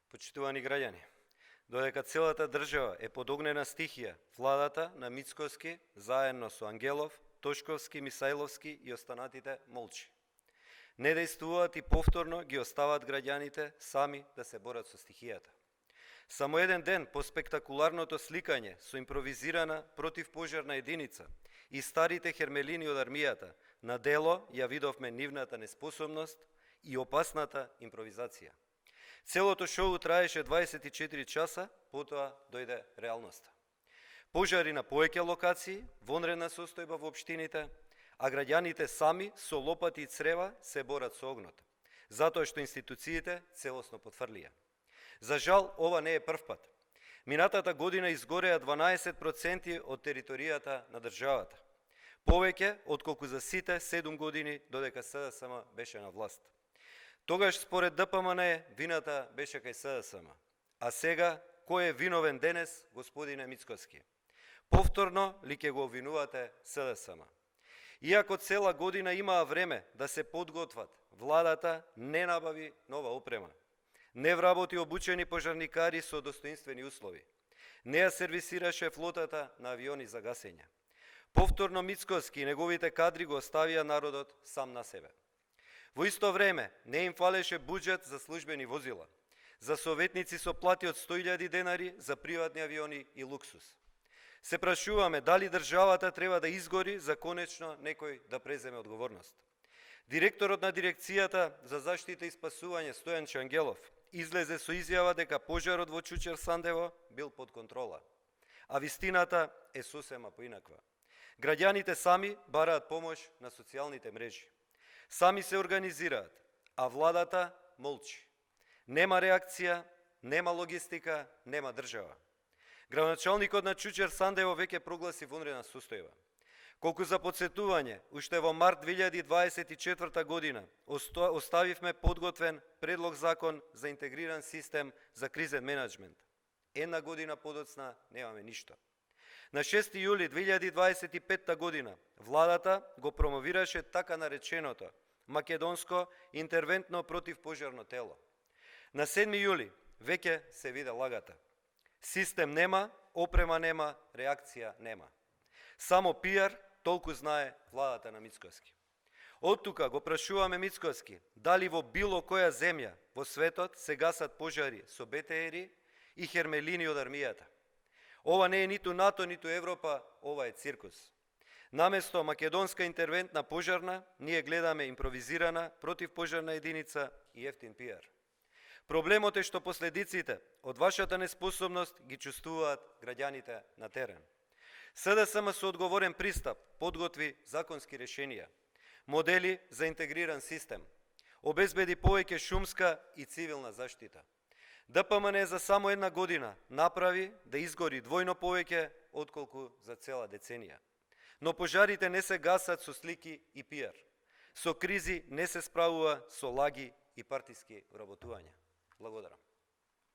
Почитувани граѓани, додека целата држава е под огнена стихија, владата на Мицкоски, заедно со Ангелов, Тошковски, Мисајловски и останатите молчи. Не действуваат и повторно ги остават граѓаните сами да се борат со стихијата. Само еден ден по спектакуларното сликање со импровизирана противпожарна единица и старите хермелини од армијата, на дело ја видовме нивната неспособност и опасната импровизација. Целото шоу траеше 24 часа, потоа дојде реалноста. Пожари на повеќе локации, вонредна состојба во општините, а граѓаните сами со лопати и црева се борат со огнот, затоа што институциите целосно потврлија. За жал, ова не е прв пат. Минатата година изгореа 12% од територијата на државата. Повеќе отколку за сите 7 години додека СДСМ беше на власт. Тогаш според ДПМН вината беше кај СДСМ. А сега, кој е виновен денес, господине Мицкоски? Повторно ли ќе го обвинувате СДСМ? Иако цела година имаа време да се подготват, владата не набави нова опрема. Не вработи обучени пожарникари со достоинствени услови. Не ја сервисираше флотата на авиони за гасење. Повторно Мицкоски и неговите кадри го оставија народот сам на себе. Во исто време не им фалеше буџет за службени возила, за советници со плати од 100.000 денари, за приватни авиони и луксус. Се прашуваме дали државата треба да изгори за конечно некој да преземе одговорност. Директорот на дирекцијата за заштита и спасување Стојан Чангелов излезе со изјава дека пожарот во Чучер Сандево бил под контрола, а вистината е сосема поинаква. Граѓаните сами бараат помош на социјалните мрежи. Сами се организираат, а владата молчи. Нема реакција, нема логистика, нема држава. Градоначалникот на Чучер Сандево веќе прогласи вонредна состојба. Колку за подсетување, уште во март 2024 година оставивме подготвен предлог закон за интегриран систем за кризен менеджмент. Една година подоцна немаме ништо. На 6 јули 2025 година владата го промовираше така нареченото македонско интервентно противпожарно тело. На 7 јули веќе се виде лагата. Систем нема, опрема нема, реакција нема. Само пиар, толку знае владата на Мицкоски. Од тука го прашуваме Мицкоски, дали во било која земја во светот се гасат пожари со БТР и хермелини од армијата. Ова не е ниту НАТО, ниту Европа, ова е циркус. Наместо македонска интервентна пожарна, ние гледаме импровизирана противпожарна единица и ефтин пиар. Проблемот е што последиците од вашата неспособност ги чувствуваат граѓаните на терен. СДСМ со одговорен пристап подготви законски решенија, модели за интегриран систем, обезбеди повеќе шумска и цивилна заштита. ДПМН за само една година направи да изгори двојно повеќе отколку за цела деценија. Но пожарите не се гасат со слики и пиар. Со кризи не се справува со лаги и партиски вработувања. Благодарам.